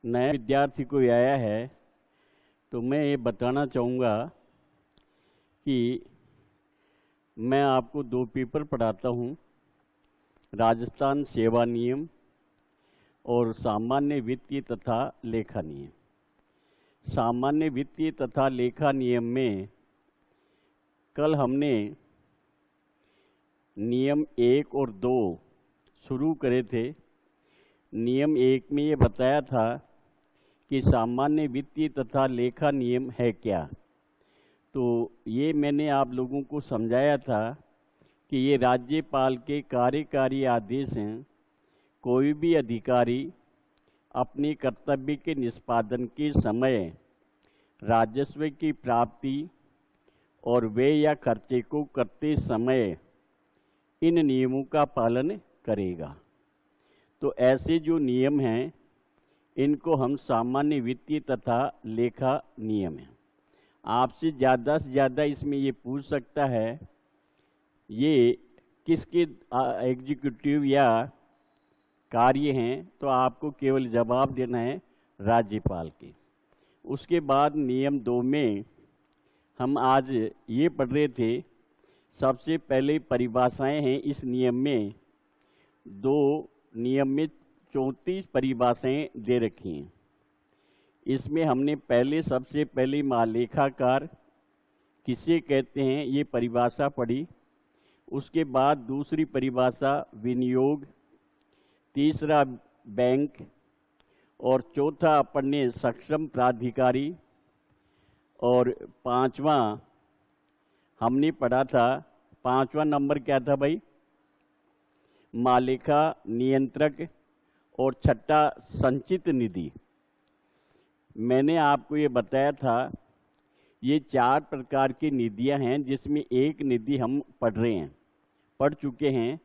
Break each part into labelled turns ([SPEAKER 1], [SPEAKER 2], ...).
[SPEAKER 1] नया विद्यार्थी कोई आया है तो मैं ये बताना चाहूँगा कि मैं आपको दो पेपर पढ़ाता हूँ, राजस्थान सेवा नियम और सामान्य वित्तीय तथा लेखा नियम। सामान्य वित्तीय तथा लेखा नियम में कल हमने नियम 1 और 2 शुरू करे थे। नियम 1 में ये बताया था कि सामान्य वित्तीय तथा लेखा नियम है क्या। तो ये मैंने आप लोगों को समझाया था कि ये राज्यपाल के कार्यकारी आदेश हैं। कोई भी अधिकारी अपने कर्तव्य के निष्पादन के समय राजस्व की प्राप्ति और व्यय या खर्चे को करते समय इन नियमों का पालन करेगा। तो ऐसे जो नियम हैं इनको हम सामान्य वित्तीय तथा लेखा नियम हैं। आपसे ज़्यादा से ज़्यादा इसमें ये पूछ सकता है ये किसके एग्जीक्यूटिव या कार्य हैं, तो आपको केवल जवाब देना है राज्यपाल के। उसके बाद नियम 2 में हम आज ये पढ़ रहे थे। सबसे पहले परिभाषाएं हैं इस नियम में। नियम में 34 परिभाषाएं दे रखी हैं। इसमें हमने सबसे पहले महालेखाकार किसे कहते हैं ये परिभाषा पढ़ी। उसके बाद दूसरी परिभाषा विनियोग, तीसरा बैंक और चौथा अपने सक्षम प्राधिकारी और पांचवा हमने पढ़ा था। पांचवा नंबर क्या था भाई? मालिका नियंत्रक और छठा संचित निधि। मैंने आपको ये बताया था ये 4 प्रकार की निधियां हैं जिसमें एक निधि हम पढ़ चुके हैं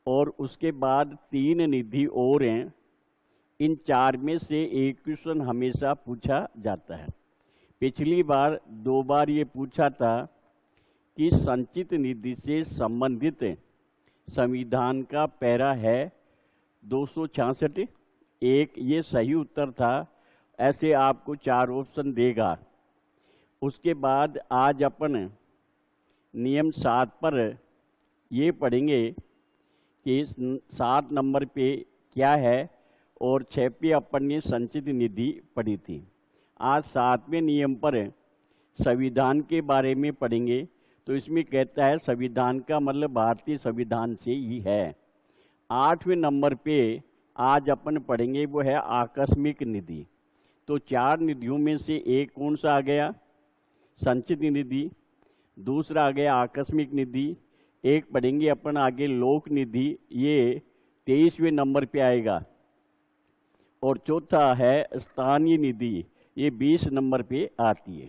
[SPEAKER 1] और उसके बाद 3 निधि और हैं। इन 4 में से एक क्वेश्चन हमेशा पूछा जाता है। पिछली बार 2 बार ये पूछा था कि संचित निधि से संबंधित संविधान का पैरा है 266। एक ये सही उत्तर था। ऐसे आपको 4 ऑप्शन देगा। उसके बाद आज अपन नियम 7 पर ये पढ़ेंगे कि 7 नंबर पे क्या है और 6 पे अपन ने संचित निधि पढ़ी थी। आज 7वें नियम पर संविधान के बारे में पढ़ेंगे। तो इसमें कहता है संविधान का मतलब भारतीय संविधान से ही है। 8वें नंबर पे आज अपन पढ़ेंगे वो है आकस्मिक निधि। तो 4 निधियों में से एक कौन सा आ गया? संचित निधि। दूसरा आ गया आकस्मिक निधि। एक पढ़ेंगे अपन आगे लोक निधि, ये 23वें नंबर पे आएगा। और चौथा है स्थानीय निधि, ये 20 नंबर पे आती है।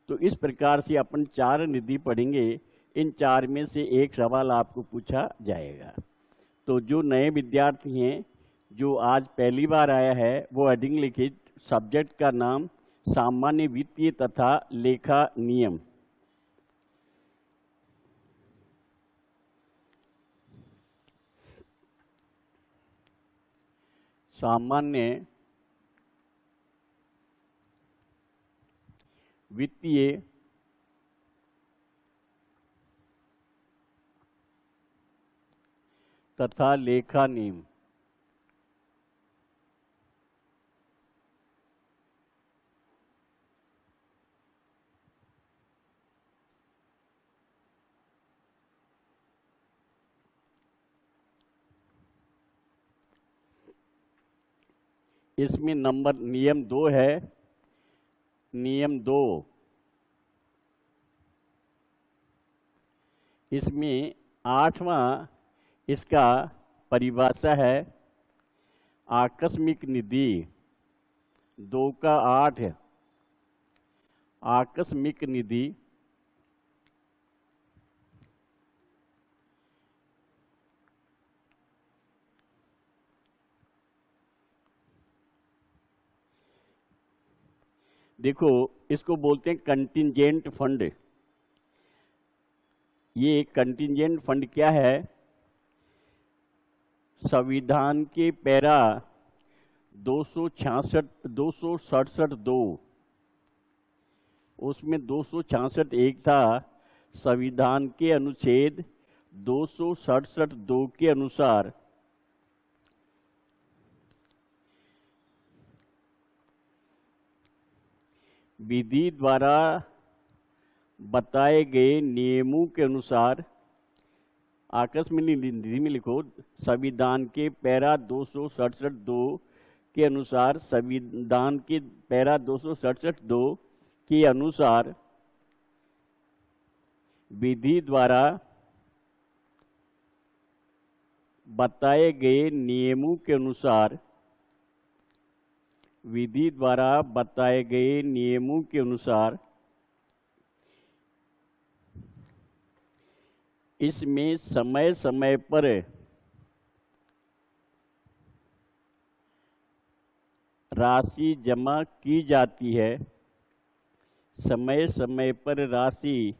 [SPEAKER 1] तो इस प्रकार से अपन 4 निधि पढ़ेंगे। इन 4 में से एक सवाल आपको पूछा जाएगा। तो जो नए विद्यार्थी हैं, जो आज पहली बार आया है, वो हेडिंग लिखिए। सब्जेक्ट का नाम सामान्य वित्तीय तथा लेखा नियम। सामान्य वित्तीय तथा लेखा नियम। इसमें नियम 2 है। नियम 2 इसमें 8वां इसका परिभाषा है आकस्मिक निधि। 2 का 8 आकस्मिक निधि देखो इसको बोलते हैं कंटिंजेंट फंड। ये कंटिंजेंट फंड क्या है? संविधान के पैरा 267(2) उसमें 266(1) था। संविधान के अनुच्छेद 267(2) के अनुसार विधि द्वारा बताए गए नियमों के अनुसार, आकस्मिक निधि में लिखो, संविधान के पैरा 267(2) के अनुसार, संविधान के पैरा 267(2) के अनुसार विधि द्वारा बताए गए नियमों के अनुसार, विधि द्वारा बताए गए नियमों के अनुसार इसमें समय समय पर राशि जमा की जाती है। समय समय पर राशि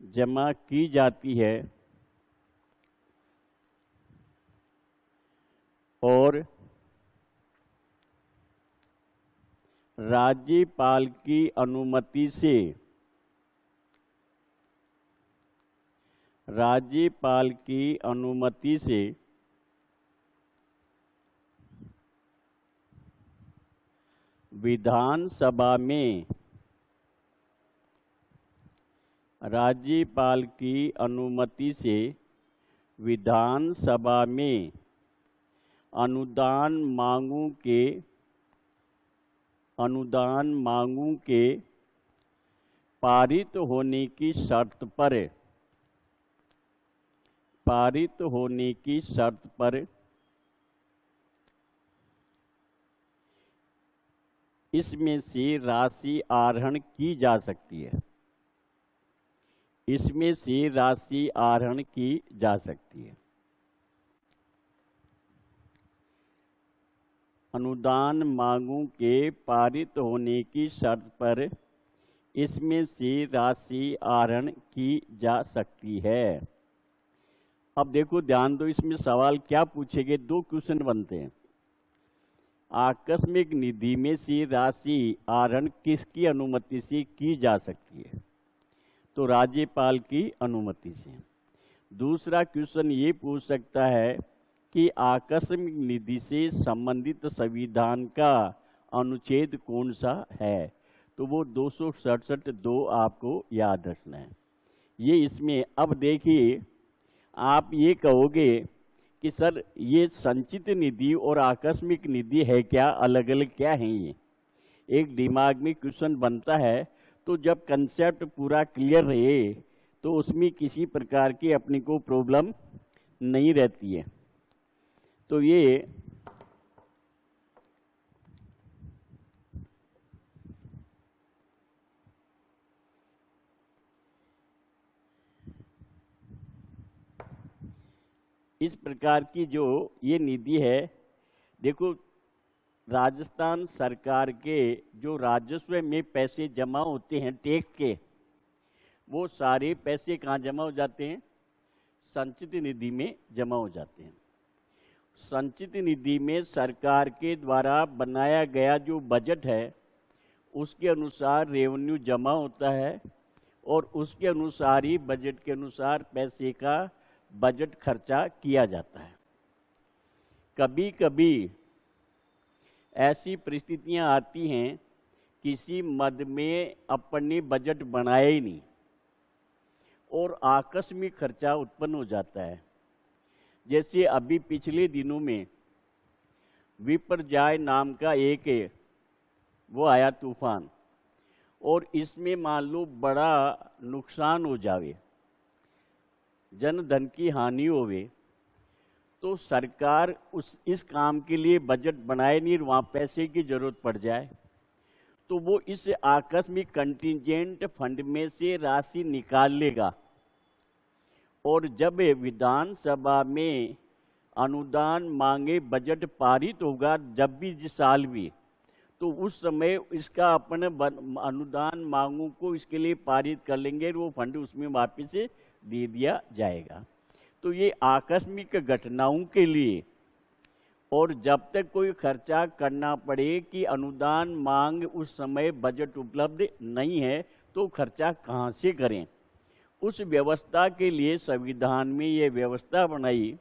[SPEAKER 1] जमा की जाती है और राज्यपाल की अनुमति से, राज्यपाल की अनुमति से विधानसभा में, राज्यपाल की अनुमति से विधानसभा में अनुदान मांगों के पारित होने की शर्त पर, पारित होने की शर्त पर इसमें से राशि आहरण की जा सकती है। इसमें से राशि आहरण की जा सकती है। अनुदान मांगों के पारित होने की शर्त पर इसमें से राशि आहरण की जा सकती है। अब देखो, ध्यान दो, इसमें सवाल क्या पूछे गए, 2 क्वेश्चन बनते हैं। आकस्मिक निधि में से राशि आहरण किसकी अनुमति से की जा सकती है? तो राज्यपाल की अनुमति से। दूसरा क्वेश्चन ये पूछ सकता है कि आकस्मिक निधि से संबंधित संविधान का अनुच्छेद कौन सा है? तो वो 267(2) आपको याद रखना है। ये इसमें, अब देखिए, आप ये कहोगे कि सर ये संचित निधि और आकस्मिक निधि है क्या, अलग अलग क्या है? ये एक दिमाग में क्वेश्चन बनता है। तो जब कंसेप्ट पूरा क्लियर रहे तो उसमें किसी प्रकार की अपने को प्रॉब्लम नहीं रहती है। तो ये इस प्रकार की जो ये निधि है, देखो, राजस्थान सरकार के जो राजस्व में पैसे जमा होते हैं टैक्स के, वो सारे पैसे कहाँ जमा हो जाते हैं? संचित निधि में जमा हो जाते हैं। संचित निधि में सरकार के द्वारा बनाया गया जो बजट है उसके अनुसार रेवेन्यू जमा होता है और उसके अनुसार ही बजट के अनुसार पैसे का बजट खर्चा किया जाता है। कभी कभी ऐसी परिस्थितियां आती हैं, किसी मद में अपने बजट बनाया ही नहीं और आकस्मिक खर्चा उत्पन्न हो जाता है। जैसे अभी पिछले दिनों में विपर्जय नाम का एक वो आया तूफान, और इसमें मान लो बड़ा नुकसान हो जावे, जन धन की हानि होवे, तो सरकार इस काम के लिए बजट बनाए नहीं, वहाँ पैसे की जरूरत पड़ जाए, तो वो इस आकस्मिक कंटिजेंट फंड में से राशि निकाल लेगा। और जब विधानसभा में अनुदान मांगे बजट पारित होगा, जब भी जिस साल भी, तो उस समय इसका अपने अनुदान मांगों को इसके लिए पारित कर लेंगे, वो फंड उसमें वापस से दे दिया जाएगा। तो ये आकस्मिक घटनाओं के लिए और जब तक कोई खर्चा करना पड़े कि अनुदान मांग उस समय बजट उपलब्ध नहीं है तो खर्चा कहाँ से करें। उस व्यवस्था के लिए संविधान में ये व्यवस्था बनाई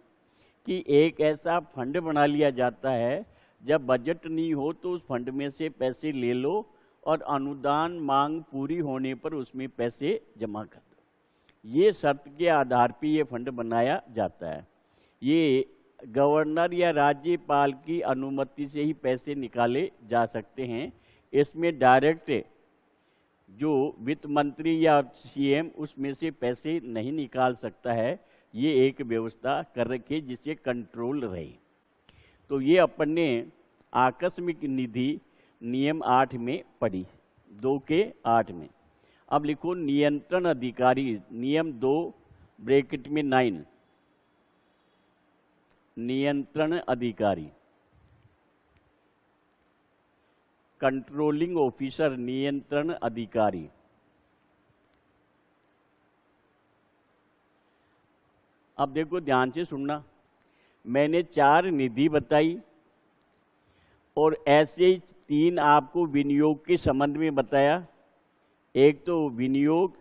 [SPEAKER 1] कि एक ऐसा फंड बना लिया जाता है, जब बजट नहीं हो तो उस फंड में से पैसे ले लो और अनुदान मांग पूरी होने पर उसमें पैसे जमा कर दो। ये शर्त के आधार पर ये फंड बनाया जाता है। ये गवर्नर या राज्यपाल की अनुमति से ही पैसे निकाले जा सकते हैं। इसमें डायरेक्ट जो वित्त मंत्री या सीएम उसमें से पैसे नहीं निकाल सकता है। ये एक व्यवस्था कर रखी जिससे कंट्रोल रहे। तो ये अपन ने आकस्मिक निधि नियम 8 में पढ़ी, 2 के 8 में। अब लिखो नियंत्रण अधिकारी, नियम 2 ब्रैकेट में 9, नियंत्रण अधिकारी, कंट्रोलिंग ऑफिसर, नियंत्रण अधिकारी। अब देखो ध्यान से सुनना, मैंने 4 निधि बताई और ऐसे ही 3 आपको विनियोग के संबंध में बताया। एक तो विनियोग,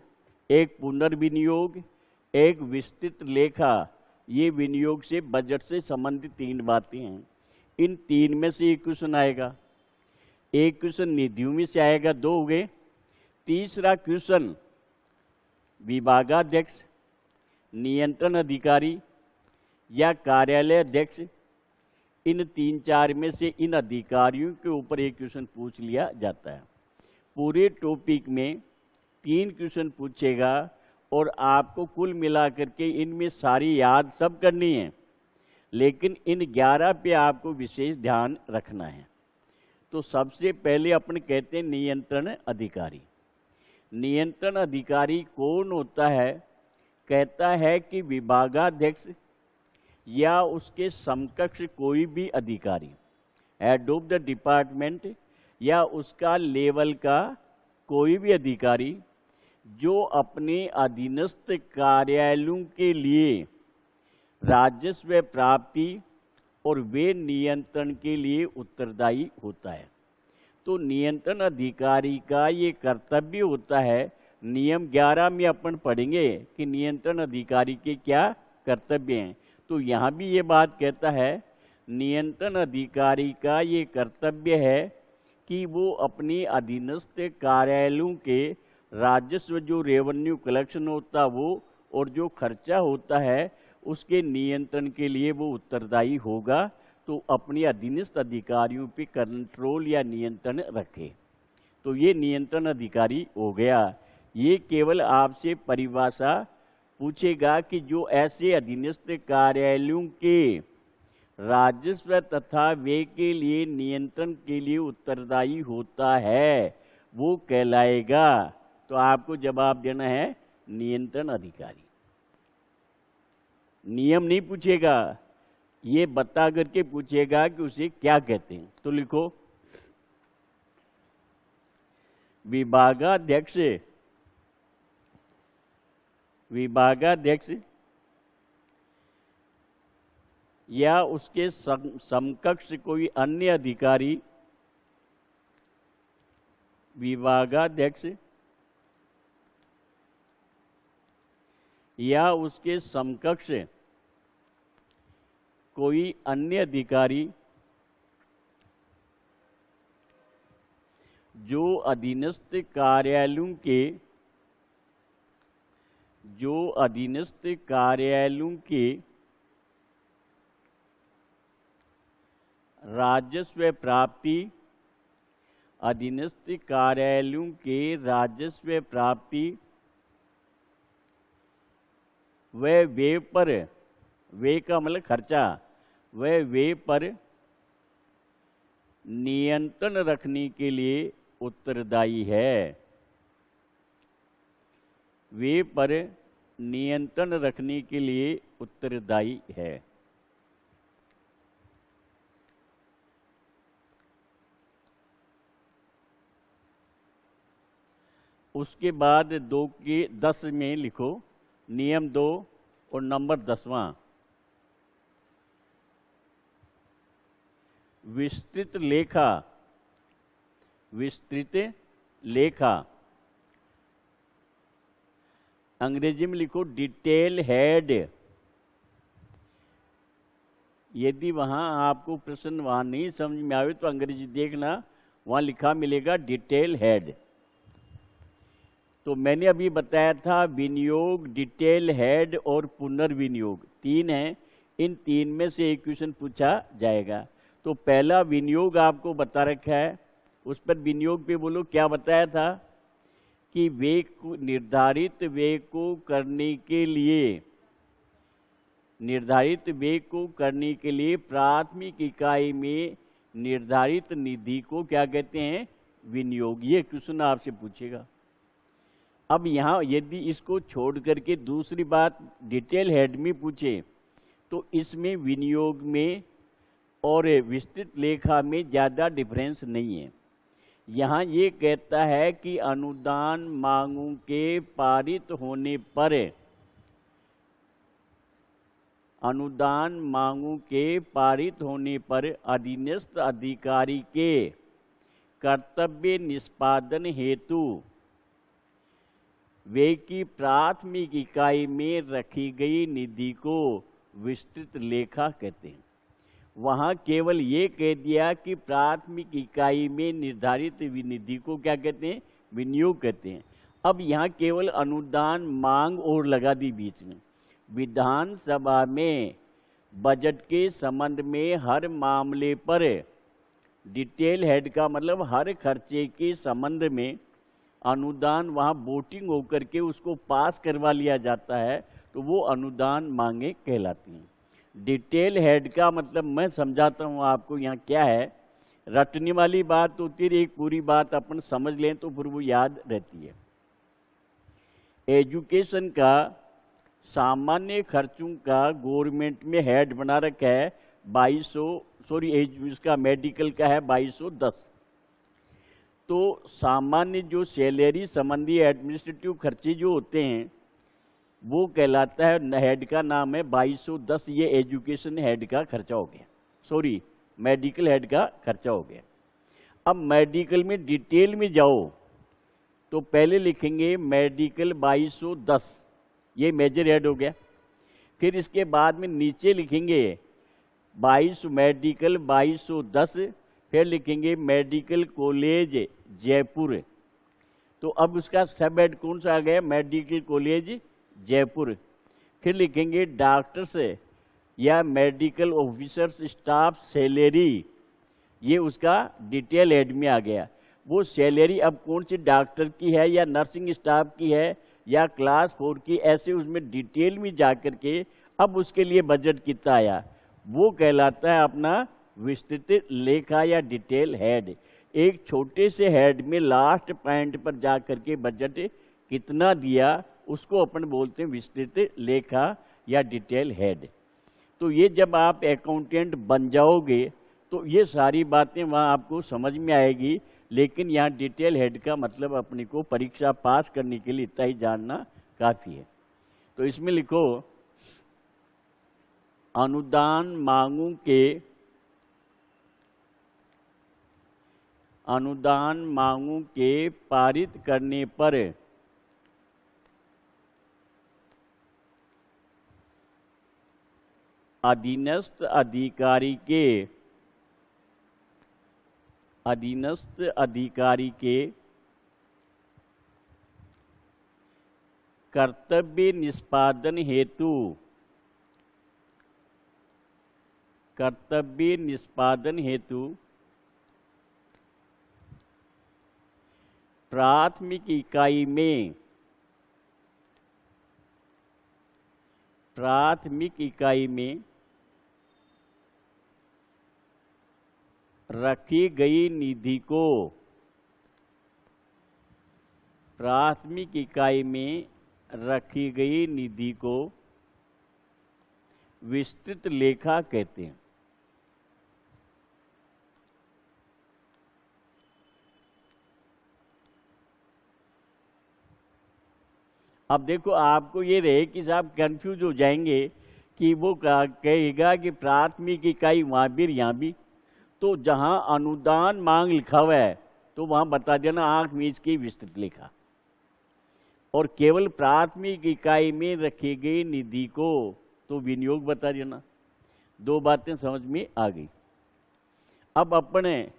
[SPEAKER 1] एक पुनर्विनियोग, एक विस्तृत लेखा। ये विनियोग से बजट से संबंधित 3 बातें हैं। इन 3 में से एक क्वेश्चन आएगा। एक क्वेश्चन निधियों में से आएगा, 2 हो गए। तीसरा क्वेश्चन विभागाध्यक्ष, नियंत्रण अधिकारी या कार्यालय अध्यक्ष, इन 3-4 में से इन अधिकारियों के ऊपर एक क्वेश्चन पूछ लिया जाता है। पूरे टॉपिक में 3 क्वेश्चन पूछेगा और आपको कुल मिलाकर के इनमें सारी याद सब करनी है, लेकिन इन 11 पे आपको विशेष ध्यान रखना है। तो सबसे पहले अपन कहते हैं नियंत्रण अधिकारी। नियंत्रण अधिकारी कौन होता है? कहता है कि विभागाध्यक्ष या उसके समकक्ष कोई भी अधिकारी, हेड ऑफ द डिपार्टमेंट या उसका लेवल का कोई भी अधिकारी जो अपने अधीनस्थ कार्यालयों के लिए राजस्व प्राप्ति और वे नियंत्रण के लिए उत्तरदायी होता है। तो नियंत्रण अधिकारी का ये कर्तव्य होता है। नियम 11 में अपन पढ़ेंगे कि नियंत्रण अधिकारी के क्या कर्तव्य हैं। तो यहाँ भी ये बात कहता है नियंत्रण अधिकारी का ये कर्तव्य है कि वो अपने अधीनस्थ कार्यालयों के राजस्व, जो रेवेन्यू कलेक्शन होता है वो, और जो खर्चा होता है उसके नियंत्रण के लिए वो उत्तरदायी होगा। तो अपने अधीनस्थ अधिकारियों पे कंट्रोल या नियंत्रण रखे। तो ये नियंत्रण अधिकारी हो गया। ये केवल आपसे परिभाषा पूछेगा कि जो ऐसे अधीनस्थ कार्यालयों के राजस्व तथा व्यय के लिए नियंत्रण के लिए उत्तरदायी होता है वो कहलाएगा। तो आपको जवाब देना है नियंत्रण अधिकारी। नियम नहीं पूछेगा, ये बता करके पूछेगा कि उसे क्या कहते हैं। तो लिखो विभागाध्यक्ष, विभागाध्यक्ष या उसके समकक्ष कोई अन्य अधिकारी, विभागाध्यक्ष या उसके समकक्ष कोई अन्य अधिकारी जो अधीनस्थ कार्यालयों के राजस्व प्राप्ति, अधीनस्थ कार्यालयों के राजस्व प्राप्ति वह व्यय पर, व्यय का मतलब खर्चा, वह व्यय पर नियंत्रण रखने के लिए उत्तरदायी है। व्यय पर नियंत्रण रखने के लिए उत्तरदायी है। उसके बाद 2 के 10 में लिखो नियम 2 और नंबर 10वां। विस्तृत लेखा, विस्तृत लेखा, अंग्रेजी में लिखो डिटेल हेड। यदि वहां आपको प्रश्न वहां नहीं समझ में आवे तो अंग्रेजी देखना, वहां लिखा मिलेगा डिटेल हेड। तो मैंने अभी बताया था विनियोग, डिटेल हेड और पुनर्विनियोग 3 हैं। इन 3 में से एक क्वेश्चन पूछा जाएगा। तो पहला विनियोग आपको बता रखा है, उस पर विनियोग पे बोलो क्या बताया था कि निर्धारित व्यय को करने के लिए, निर्धारित व्यय को करने के लिए प्राथमिक इकाई में निर्धारित निधि को क्या कहते हैं? विनियोग। ये क्वेश्चन आपसे पूछेगा। अब यहाँ यदि इसको छोड़ करके दूसरी बात डिटेल हेड में पूछे तो इसमें विनियोग में और विस्तृत लेखा में ज़्यादा डिफरेंस नहीं है। यहाँ ये कहता है कि अनुदान मांगों के पारित होने पर, अनुदान मांगों के पारित होने पर अधीनस्थ अधिकारी के कर्तव्य निष्पादन हेतु व्यय की प्राथमिक इकाई में रखी गई निधि को विस्तृत लेखा कहते हैं। वहां केवल ये कह दिया कि प्राथमिक इकाई में निर्धारित निधि को क्या कहते हैं? विनियोग कहते हैं। अब यहाँ केवल अनुदान मांग और लगा दी बीच में। विधानसभा में बजट के संबंध में हर मामले पर डिटेल हेड का मतलब हर खर्चे के संबंध में अनुदान वहाँ वोटिंग होकर के उसको पास करवा लिया जाता है, तो वो अनुदान मांगे कहलाती हैं। डिटेल हेड का मतलब मैं समझाता हूँ आपको यहाँ क्या है। रटने वाली बात होती है, एक पूरी बात अपन समझ लें तो फिर वो याद रहती है। एजुकेशन का सामान्य खर्चों का गवर्नमेंट में हेड बना रखा है 2200, सॉरी इसका मेडिकल का है 2210। तो सामान्य जो सैलरी संबंधी एडमिनिस्ट्रेटिव खर्चे जो होते हैं वो कहलाता है, हेड का नाम है 2210। ये एजुकेशन हेड का खर्चा हो गया, सॉरी मेडिकल हेड का खर्चा हो गया। अब मेडिकल में डिटेल में जाओ तो पहले लिखेंगे मेडिकल 2210, ये मेजर हेड हो गया। फिर इसके बाद में नीचे लिखेंगे 22 मेडिकल 2210, फिर लिखेंगे मेडिकल कॉलेज जयपुर। तो अब उसका सब हेड कौन सा आ गया? Medical college Jaipur. फिर लिखेंगे डॉक्टर्स या मेडिकल ऑफिसर्स स्टाफ सैलरी, ये उसका डिटेल हेड में आ गया। वो सैलरी अब कौन सी डॉक्टर की है या नर्सिंग स्टाफ की है या क्लास 4 की, ऐसे उसमें डिटेल में जा कर के अब उसके लिए बजट कितना आया वो कहलाता है अपना विस्तृत लेखा या डिटेल हेड। एक छोटे से हेड में लास्ट पॉइंट पर जा करके बजट कितना दिया उसको अपन बोलते हैं विस्तृत लेखा या डिटेल हेड। तो ये जब आप अकाउंटेंट बन जाओगे तो ये सारी बातें वहाँ आपको समझ में आएगी। लेकिन यहाँ डिटेल हेड का मतलब अपने को परीक्षा पास करने के लिए इतना ही जानना काफ़ी है। तो इसमें लिखो अनुदान मांगों के पारित करने पर अधीनस्थ अधिकारी के कर्तव्य निष्पादन हेतु प्राथमिक इकाई में रखी गई निधि को, प्राथमिक इकाई में रखी गई निधि को विस्तृत लेखा कहते हैं। अब देखो आपको ये रहे कि साहब कंफ्यूज हो जाएंगे कि वो कहेगा कि प्राथमिक इकाई वहाँ भी यहाँ भी, तो जहां अनुदान मांग लिखा हुआ है तो वहां बता देना आंख मीच के विस्तृत लेखा। और केवल प्राथमिक इकाई में रखी गई निधि को तो विनियोग बता देना। दो बातें समझ में आ गई। अब अपने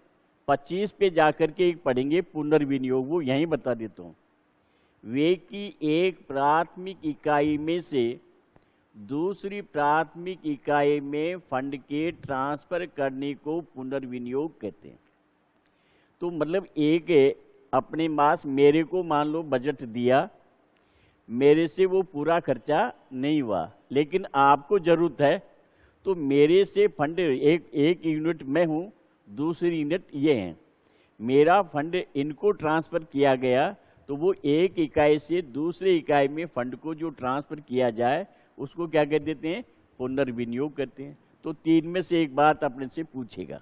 [SPEAKER 1] 25 पे जाकर के एक पढ़ेंगे पुनर्विनियोग, वो यहीं बता देता हूं। वे की एक प्राथमिक इकाई में से दूसरी प्राथमिक इकाई में फंड के ट्रांसफर करने को पुनर्विनियोग कहते हैं। तो मतलब एक अपने पास मेरे को मान लो बजट दिया, मेरे से वो पूरा खर्चा नहीं हुआ, लेकिन आपको जरूरत है, तो मेरे से फंड एक यूनिट मैं हूं, दूसरी यूनिट ये है, मेरा फंड इनको ट्रांसफर किया गया, तो वो एक इकाई से दूसरे इकाई में फंड को जो ट्रांसफर किया जाए उसको क्या कह देते हैं, पुनर्विनियोग करते हैं। तो तीन में से एक बात अपने से पूछेगा।